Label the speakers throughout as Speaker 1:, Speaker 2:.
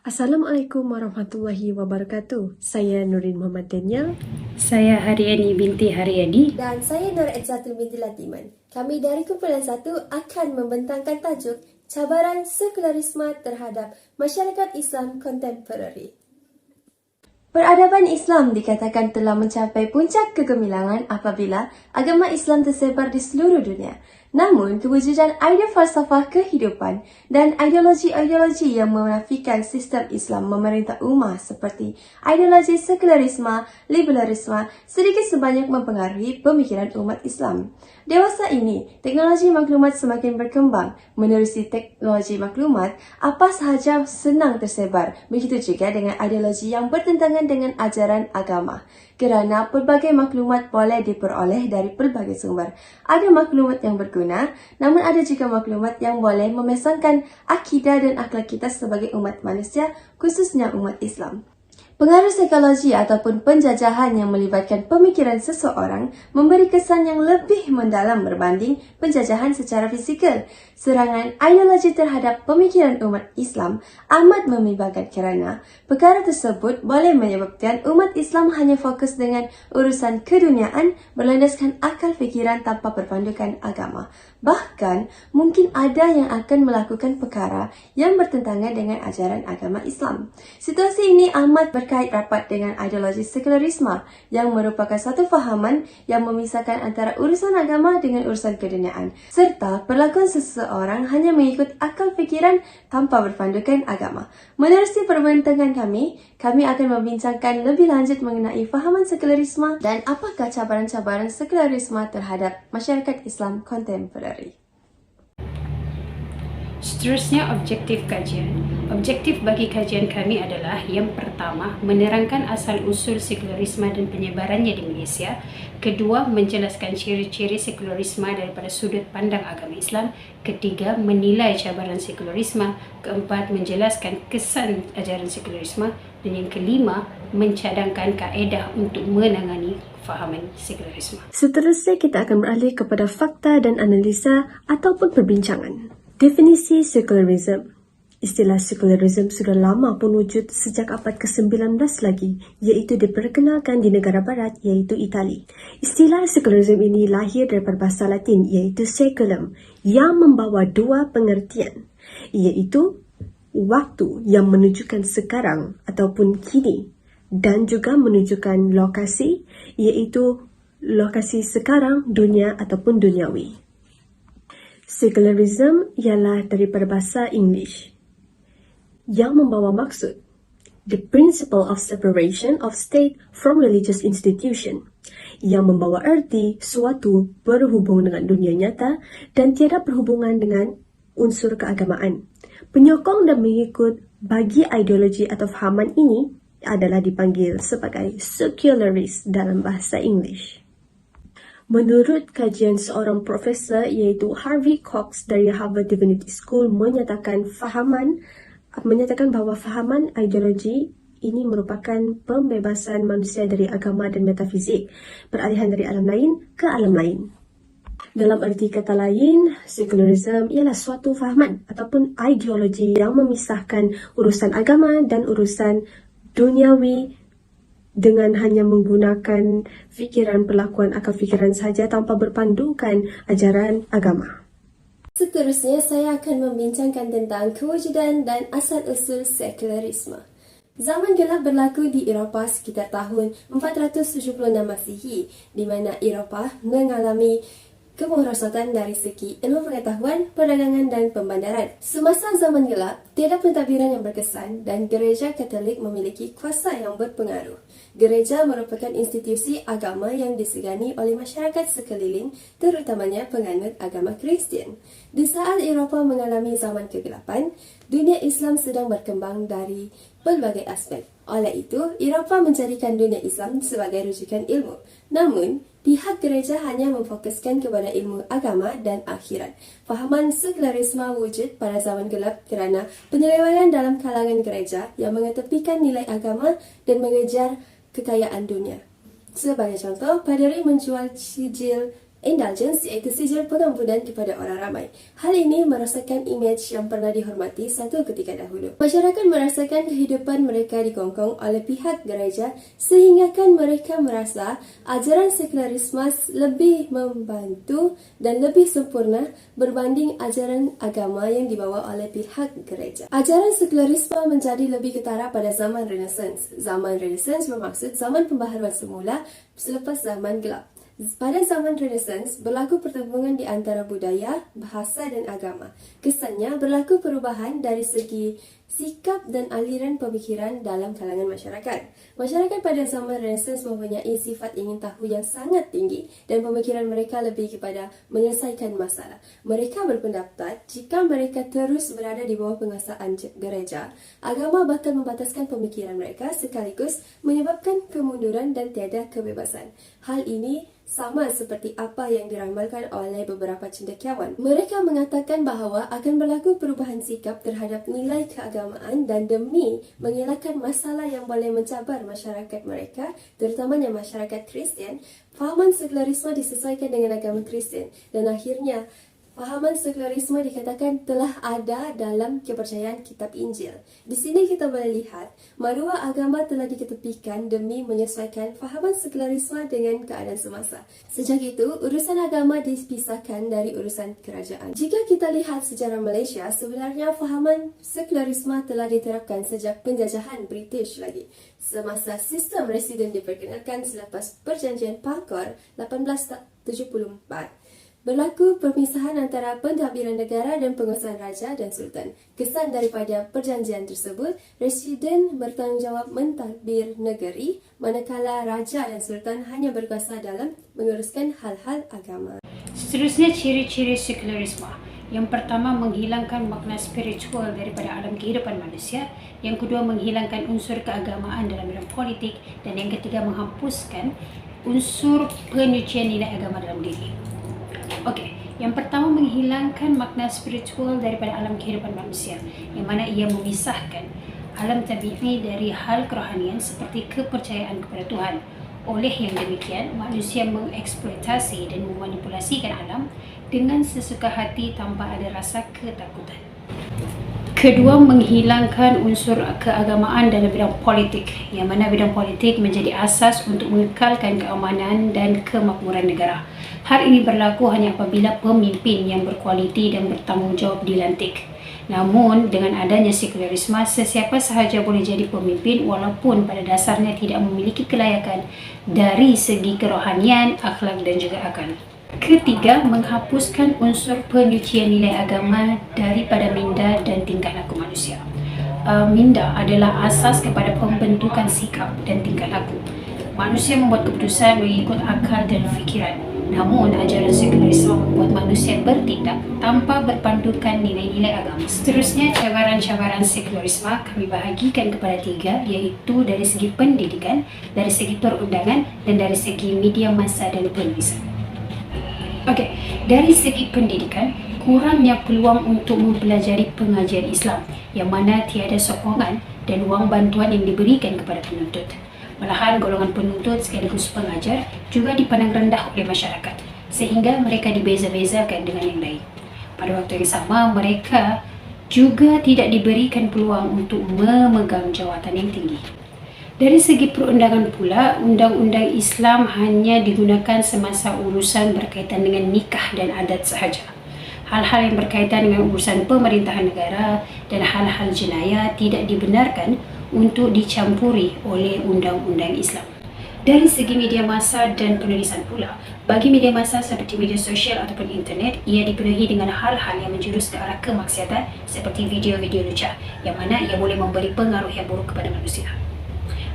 Speaker 1: Assalamualaikum warahmatullahi wabarakatuh. Saya Nurin Muhammad Daniel.
Speaker 2: Saya Haryani binti Haryadi.
Speaker 3: Dan saya Nur Edzatu binti Latiman. Kami dari Kumpulan 1 akan membentangkan tajuk Cabaran Sekularisme Terhadap Masyarakat Islam Kontemporari. Peradaban Islam dikatakan telah mencapai puncak kegemilangan apabila agama Islam tersebar di seluruh dunia. Namun, kewujudan idea falsafah kehidupan dan ideologi-ideologi yang menafikan sistem Islam memerintah ummah seperti ideologi sekularisme, liberalisme sedikit sebanyak mempengaruhi pemikiran umat Islam. Dewasa ini, teknologi maklumat semakin berkembang. Menerusi teknologi maklumat, apa sahaja senang tersebar. Begitu juga dengan ideologi yang bertentangan dengan ajaran agama. Kerana pelbagai maklumat boleh diperoleh dari pelbagai sumber. Ada maklumat yang berguna, namun ada juga maklumat yang boleh memesangkan akidah dan akhlak kita sebagai umat manusia, khususnya umat Islam. Pengaruh psikologi ataupun penjajahan yang melibatkan pemikiran seseorang memberi kesan yang lebih mendalam berbanding penjajahan secara fizikal. Serangan ideologi terhadap pemikiran umat Islam amat membingungkan kerana perkara tersebut boleh menyebabkan umat Islam hanya fokus dengan urusan keduniaan berlandaskan akal fikiran tanpa berpandukan agama. Bahkan, mungkin ada yang akan melakukan perkara yang bertentangan dengan ajaran agama Islam. Situasi ini amat berkait rapat dengan ideologi sekularisme yang merupakan satu fahaman yang memisahkan antara urusan agama dengan urusan keduniaan, serta perlakuan seseorang hanya mengikut akal fikiran tanpa berpandukan agama. Menerusi perbincangan kami akan membincangkan lebih lanjut mengenai fahaman sekularisme dan apakah cabaran-cabaran sekularisme terhadap masyarakat Islam kontemporari.
Speaker 2: Seterusnya, objektif kajian. Objektif bagi kajian kami adalah yang pertama, menerangkan asal-usul sekularisme dan penyebarannya di Malaysia. Kedua, menjelaskan ciri-ciri sekularisme daripada sudut pandang agama Islam. Ketiga, menilai cabaran sekularisme. Keempat, menjelaskan kesan ajaran sekularisme. Dan yang kelima, mencadangkan kaedah untuk menangani fahaman sekularisme.
Speaker 1: Seterusnya kita akan beralih kepada fakta dan analisa ataupun perbincangan. Definisi sekularisme. Istilah sekularisme sudah lama pun wujud sejak abad ke-19 lagi, iaitu diperkenalkan di negara barat iaitu Itali. Istilah sekularisme ini lahir daripada bahasa Latin iaitu seculum yang membawa dua pengertian, iaitu waktu yang menunjukkan sekarang ataupun kini dan juga menunjukkan lokasi iaitu lokasi sekarang, dunia ataupun duniawi. Secularism ialah daripada bahasa English yang membawa maksud the principle of separation of state from religious institution, yang membawa erti suatu berhubung dengan dunia nyata dan tiada berhubungan dengan unsur keagamaan. Penyokong dan mengikut bagi ideologi atau fahaman ini adalah dipanggil sebagai secularist dalam bahasa English. Menurut kajian seorang profesor iaitu Harvey Cox dari Harvard Divinity School menyatakan bahawa fahaman ideologi ini merupakan pembebasan manusia dari agama dan metafizik, peralihan dari alam lain ke alam lain. Dalam arti kata lain, secularism ialah suatu fahaman ataupun ideologi yang memisahkan urusan agama dan urusan duniawi dengan hanya menggunakan fikiran perlakuan akal fikiran sahaja tanpa berpandukan ajaran agama.
Speaker 3: Seterusnya, saya akan membincangkan tentang kewujudan dan asal-usul sekularisme. Zaman gelap berlaku di Eropah sekitar tahun 476 Masihi, di mana Eropah mengalami kemerosot dari segi ilmu pengetahuan, perdagangan dan pembandaran. Semasa zaman gelap, tiada pentadbiran yang berkesan dan gereja Katolik memiliki kuasa yang berpengaruh. Gereja merupakan institusi agama yang disegani oleh masyarakat sekeliling, terutamanya penganut agama Kristian. Di saat Eropah mengalami zaman kegelapan, dunia Islam sedang berkembang dari pelbagai aspek. Oleh itu, Eropah menjadikan dunia Islam sebagai rujukan ilmu. Namun, pihak gereja hanya memfokuskan kepada ilmu agama dan akhirat. Fahaman sekularisme wujud pada zaman gelap kerana penyelewengan dalam kalangan gereja yang mengetepikan nilai agama dan mengejar kekayaan dunia. Sebagai contoh, paderi menjual sijil Indulgence iaitu sijil pengampunan kepada orang ramai. Hal ini merasakan imej yang pernah dihormati satu ketika dahulu. Masyarakat merasakan kehidupan mereka dikongkong oleh pihak gereja sehinggakan mereka merasa ajaran sekularisme lebih membantu dan lebih sempurna berbanding ajaran agama yang dibawa oleh pihak gereja. Ajaran sekularisme menjadi lebih ketara pada zaman Renaissance. Zaman Renaissance bermaksud zaman pembaharuan semula selepas zaman gelap. Pada zaman Renaissance, berlaku pertemuan di antara budaya, bahasa dan agama. Kesannya berlaku perubahan dari segi sikap dan aliran pemikiran dalam kalangan masyarakat. Masyarakat pada zaman Renaissance mempunyai sifat ingin tahu yang sangat tinggi dan pemikiran mereka lebih kepada menyelesaikan masalah. Mereka berpendapat jika mereka terus berada di bawah penguasaan gereja, agama bakal membataskan pemikiran mereka sekaligus menyebabkan kemunduran dan tiada kebebasan. Hal ini sama seperti apa yang diramalkan oleh beberapa cendekiawan. Mereka mengatakan bahawa akan berlaku perubahan sikap terhadap nilai keagamaan dan demi mengelakkan masalah yang boleh mencabar masyarakat mereka, terutamanya masyarakat Kristian, fahaman sekularisme disesuaikan dengan agama Kristian dan akhirnya fahaman sekularisme dikatakan telah ada dalam kepercayaan kitab Injil. Di sini kita boleh lihat maruah agama telah diketepikan demi menyesuaikan fahaman sekularisme dengan keadaan semasa. Sejak itu, urusan agama dipisahkan dari urusan kerajaan. Jika kita lihat sejarah Malaysia, sebenarnya fahaman sekularisme telah diterapkan sejak penjajahan British lagi. Semasa sistem residen diperkenalkan selepas Perjanjian Pankor 1874. Berlaku perpisahan antara pentadbiran negara dan penguasaan raja dan sultan. Kesan daripada perjanjian tersebut, residen bertanggungjawab mentadbir negeri, manakala raja dan sultan hanya berkuasa dalam menguruskan hal-hal agama.
Speaker 2: Seterusnya, ciri-ciri sekularisme. Yang pertama, menghilangkan makna spiritual daripada alam kehidupan manusia. Yang kedua, menghilangkan unsur keagamaan dalam bidang politik. Dan yang ketiga, menghapuskan unsur penyucian nilai agama dalam diri. Okey, yang pertama, menghilangkan makna spiritual daripada alam kehidupan manusia, yang mana ia memisahkan alam tabi'i dari hal kerohanian seperti kepercayaan kepada Tuhan. Oleh yang demikian, manusia mengeksploitasi dan memanipulasikan alam dengan sesuka hati tanpa ada rasa ketakutan. Kedua, menghilangkan unsur keagamaan dalam bidang politik, yang mana bidang politik menjadi asas untuk mengekalkan keamanan dan kemakmuran negara. Hal ini berlaku hanya apabila pemimpin yang berkualiti dan bertanggungjawab dilantik. Namun, dengan adanya sekularisme, sesiapa sahaja boleh jadi pemimpin walaupun pada dasarnya tidak memiliki kelayakan dari segi kerohanian, akhlak dan juga akal. Ketiga, menghapuskan unsur penyucian nilai agama daripada minda dan tingkah laku manusia. Minda adalah asas kepada pembentukan sikap dan tingkah laku. Manusia membuat keputusan mengikut akal dan fikiran. Namun, ajaran sekularisme membuat manusia bertindak tanpa berpandukan nilai-nilai agama. Seterusnya, cabaran-cabaran sekularisme kami bahagikan kepada tiga, iaitu dari segi pendidikan, dari segi perundangan dan dari segi media massa dan penulisan. Okey, dari segi pendidikan, kurangnya peluang untuk mempelajari pengajian Islam, yang mana tiada sokongan dan wang bantuan yang diberikan kepada penuntut. Malahan golongan penuntut sekaligus pengajar juga dipandang rendah oleh masyarakat, sehingga mereka dibeza-bezakan dengan yang lain. Pada waktu yang sama, mereka juga tidak diberikan peluang untuk memegang jawatan yang tinggi. Dari segi perundangan pula, undang-undang Islam hanya digunakan semasa urusan berkaitan dengan nikah dan adat sahaja. Hal-hal yang berkaitan dengan urusan pemerintahan negara dan hal-hal jenayah tidak dibenarkan untuk dicampuri oleh undang-undang Islam. Dari segi media massa dan penulisan pula, bagi media massa seperti media sosial ataupun internet, ia dipenuhi dengan hal-hal yang menjurus ke arah kemaksiatan seperti video-video lucah, yang mana ia boleh memberi pengaruh yang buruk kepada manusia.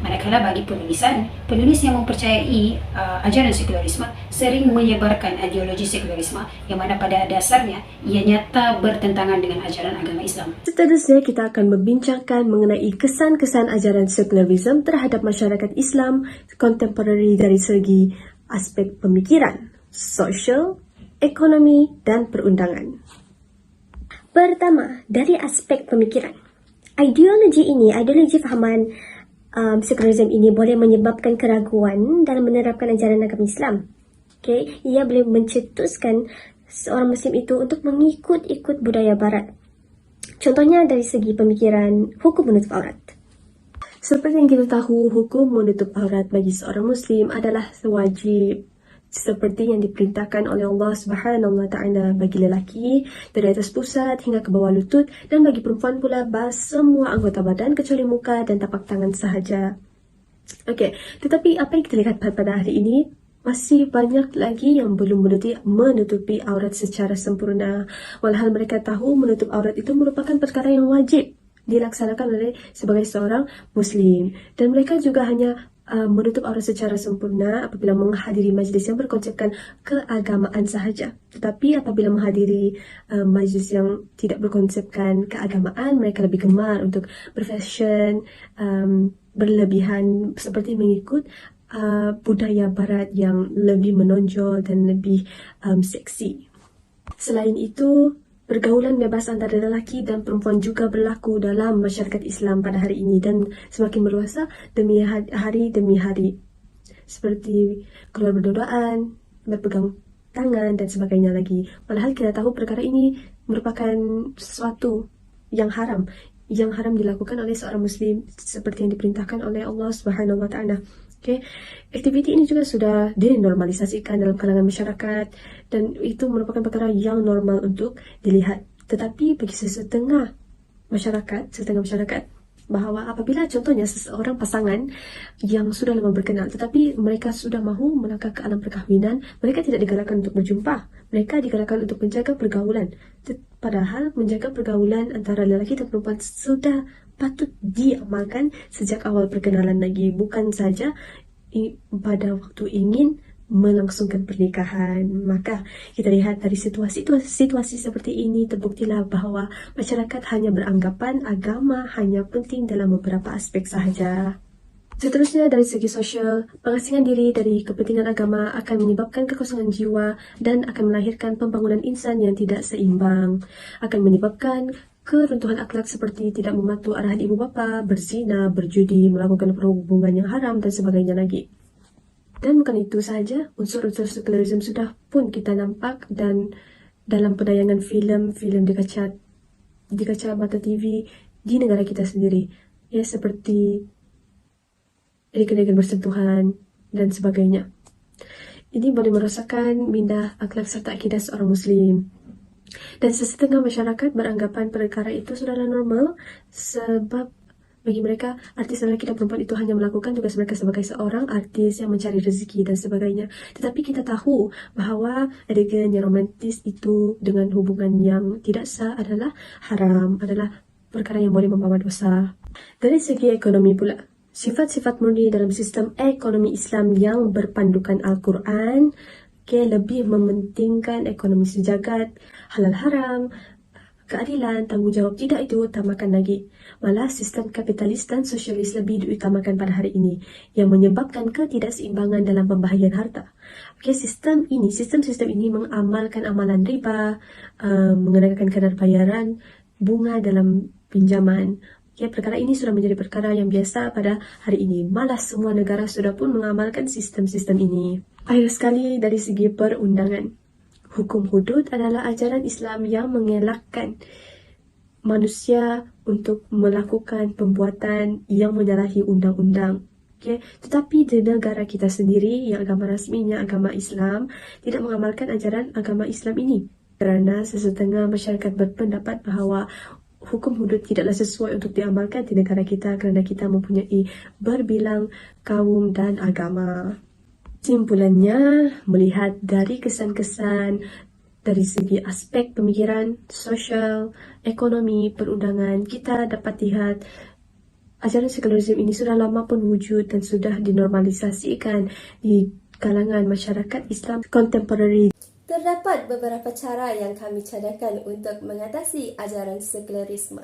Speaker 2: Manakala bagi penulisan, penulis yang mempercayai ajaran sekularisme sering menyebarkan ideologi sekularisme yang mana pada dasarnya ia nyata bertentangan dengan ajaran agama Islam.
Speaker 1: Seterusnya, kita akan membincangkan mengenai kesan-kesan ajaran sekularisme terhadap masyarakat Islam kontemporari dari segi aspek pemikiran, sosial, ekonomi dan perundangan. Pertama, dari aspek pemikiran. Ideologi fahaman sekularisme ini boleh menyebabkan keraguan dalam menerapkan ajaran agama Islam. Okay, ia boleh mencetuskan seorang Muslim itu untuk mengikut-ikut budaya Barat. Contohnya dari segi pemikiran hukum menutup aurat. Seperti yang kita tahu, hukum menutup aurat bagi seorang Muslim adalah wajib seperti yang diperintahkan oleh Allah Subhanahu Wa Taala bagi lelaki dari atas pusat hingga ke bawah lutut, dan bagi perempuan pula semua anggota badan kecuali muka dan tapak tangan sahaja. Okey, tetapi apa yang kita lihat pada hari ini, masih banyak lagi yang belum menutupi aurat secara sempurna. Walhal mereka tahu menutup aurat itu merupakan perkara yang wajib dilaksanakan oleh sebagai seorang Muslim. Dan mereka juga hanya menutup aurat secara sempurna apabila menghadiri majlis yang berkonsepkan keagamaan sahaja. Tetapi apabila menghadiri majlis yang tidak berkonsepkan keagamaan, mereka lebih gemar untuk berfashion berlebihan seperti mengikut budaya Barat yang lebih menonjol dan lebih seksi. Selain itu, pergaulan bebas antara lelaki dan perempuan juga berlaku dalam masyarakat Islam pada hari ini dan semakin berluasa demi hari demi hari. Seperti keluar berdua-duaan, berpegang tangan dan sebagainya lagi. Padahal kita tahu perkara ini merupakan sesuatu yang haram dilakukan oleh seorang Muslim seperti yang diperintahkan oleh Allah Subhanahu Wa Taala. Okay. Aktiviti ini juga sudah dinormalisasikan dalam kalangan masyarakat dan itu merupakan perkara yang normal untuk dilihat. Tetapi bagi setengah masyarakat bahawa apabila contohnya seseorang pasangan yang sudah lama berkenal tetapi mereka sudah mahu melangkah ke alam perkahwinan, mereka tidak digalakkan untuk berjumpa. Mereka digalakkan untuk menjaga pergaulan. Padahal menjaga pergaulan antara lelaki dan perempuan sudah patut diamalkan sejak awal perkenalan lagi, bukan saja pada waktu ingin melangsungkan pernikahan. Maka kita lihat dari situasi seperti ini, terbuktilah bahawa masyarakat hanya beranggapan agama hanya penting dalam beberapa aspek sahaja. Seterusnya, dari segi sosial, pengasingan diri dari kepentingan agama akan menyebabkan kekosongan jiwa dan akan melahirkan pembangunan insan yang tidak seimbang. Akan menyebabkan keruntuhan akhlak seperti tidak mematuhi arahan ibu bapa, berzina, berjudi, melakukan perhubungan yang haram dan sebagainya lagi. Dan bukan itu sahaja, unsur-unsur sekularisme sudah pun kita nampak dan dalam penayangan filem di kaca mata TV di negara kita sendiri. Ya, seperti adegan-adegan bersentuhan dan sebagainya. Ini boleh merosakkan minda akhlak serta akidah seorang Muslim. Dan sesetengah masyarakat beranggapan perkara itu sudahlah normal sebab bagi mereka artis lelaki dan perempuan itu hanya melakukan tugas mereka sebagai seorang artis yang mencari rezeki dan sebagainya. Tetapi kita tahu bahawa adegan yang romantis itu dengan hubungan yang tidak sah adalah haram, adalah perkara yang boleh membawa dosa. Dari segi ekonomi pula, sifat-sifat murni dalam sistem ekonomi Islam yang berpandukan Al-Quran lebih mementingkan ekonomi sejagat, halal haram, keadilan, tanggungjawab tidak diutamakan lagi. Malah sistem kapitalis dan sosialis lebih diutamakan pada hari ini yang menyebabkan ketidakseimbangan dalam pembahagian harta. Sistem ini mengamalkan amalan riba, mengenakan kadar bayaran bunga dalam pinjaman. Perkara ini sudah menjadi perkara yang biasa pada hari ini. Malah semua negara sudah pun mengamalkan sistem-sistem ini. Akhir sekali, dari segi perundangan, hukum hudud adalah ajaran Islam yang mengelakkan manusia untuk melakukan perbuatan yang menyalahi undang-undang. Tetapi di negara kita sendiri yang agama rasminya agama Islam tidak mengamalkan ajaran agama Islam ini. Kerana sesetengah masyarakat berpendapat bahawa hukum hudud tidaklah sesuai untuk diamalkan di negara kita kerana kita mempunyai berbilang kaum dan agama. Simpulannya, melihat dari kesan-kesan dari segi aspek pemikiran, sosial, ekonomi, perundangan, kita dapat lihat ajaran sekularisme ini sudah lama pun wujud dan sudah dinormalisasikan di kalangan masyarakat Islam kontemporari.
Speaker 3: Terdapat beberapa cara yang kami cadangkan untuk mengatasi ajaran sekularisme.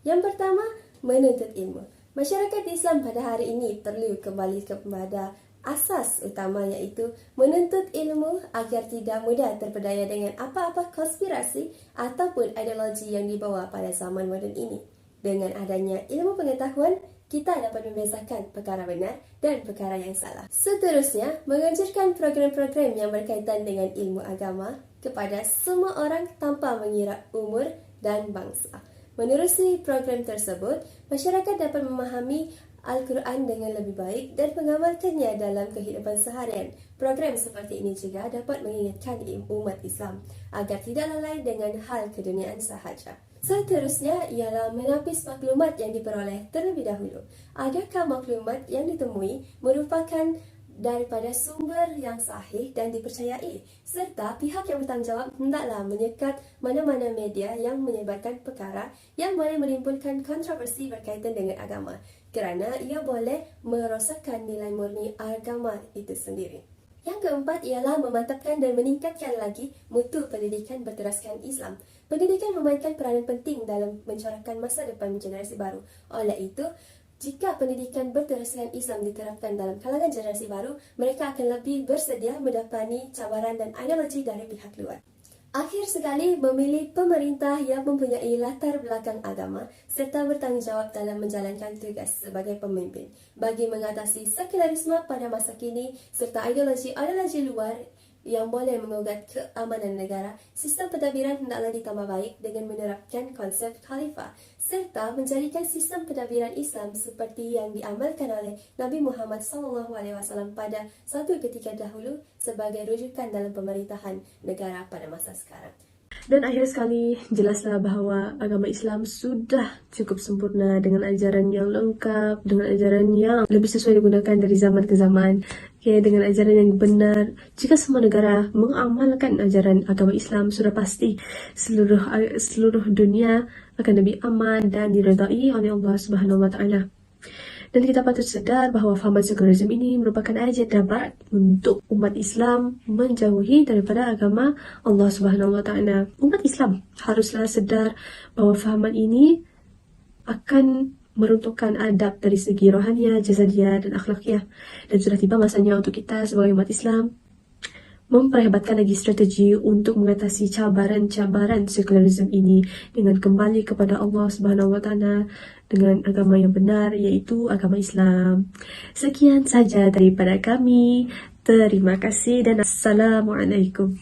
Speaker 3: Yang pertama, menuntut ilmu. Masyarakat Islam pada hari ini perlu kembali kepada asas utama, iaitu menuntut ilmu agar tidak mudah terpedaya dengan apa-apa konspirasi ataupun ideologi yang dibawa pada zaman moden ini. Dengan adanya ilmu pengetahuan, kita dapat membezakan perkara benar dan perkara yang salah. Seterusnya, menganjurkan program-program yang berkaitan dengan ilmu agama kepada semua orang tanpa mengira umur dan bangsa. Menerusi program tersebut, masyarakat dapat memahami Al-Quran dengan lebih baik dan mengamalkannya dalam kehidupan seharian. Program seperti ini juga dapat mengingatkan umat Islam agar tidak lalai dengan hal keduniaan sahaja. Seterusnya ialah menapis maklumat yang diperoleh terlebih dahulu. Adakah maklumat yang ditemui merupakan daripada sumber yang sahih dan dipercayai, serta pihak yang bertanggungjawab hendaklah menyekat mana-mana media yang menyebarkan perkara yang boleh menimbulkan kontroversi berkaitan dengan agama, kerana ia boleh merosakkan nilai murni agama itu sendiri. Yang keempat ialah memantapkan dan meningkatkan lagi mutu pendidikan berteraskan Islam. Pendidikan memainkan peranan penting dalam mencorahkan masa depan generasi baru. Oleh itu, jika pendidikan berteraskan Islam diterapkan dalam kalangan generasi baru, mereka akan lebih bersedia mendapati cabaran dan ideologi dari pihak luar. Akhir sekali, memilih pemerintah yang mempunyai latar belakang agama serta bertanggungjawab dalam menjalankan tugas sebagai pemimpin bagi mengatasi sekularisme pada masa kini serta ideologi luar yang boleh mengugat keamanan negara. Sistem pentadbiran hendaklah ditambah baik dengan menerapkan konsep khalifah serta menjadikan sistem pentadbiran Islam seperti yang diamalkan oleh Nabi Muhammad SAW pada satu ketika dahulu sebagai rujukan dalam pemerintahan negara pada masa sekarang.
Speaker 1: Dan akhir sekali, jelaslah bahawa agama Islam sudah cukup sempurna dengan ajaran yang lengkap, dengan ajaran yang lebih sesuai digunakan dari zaman ke zaman. Dengan ajaran yang benar, jika semua negara mengamalkan ajaran agama Islam, sudah pasti seluruh dunia akan lebih aman dan diredai oleh Allah Subhanahu Wa Taala. Dan kita patut sedar bahawa fahaman sekularisme ini merupakan agenda barat untuk umat Islam menjauhi daripada agama Allah Subhanahu Wa Taala. Umat Islam haruslah sedar bahawa fahaman ini akan meruntuhkan adab dari segi rohaniah, jasadiah dan akhlakiah. Dan sudah tiba masanya untuk kita sebagai umat Islam memperhebatkan lagi strategi untuk mengatasi cabaran-cabaran sekularisme ini dengan kembali kepada Allah Subhanahu Wa Taala dengan agama yang benar, iaitu agama Islam. Sekian saja daripada kami. Terima kasih dan Assalamualaikum.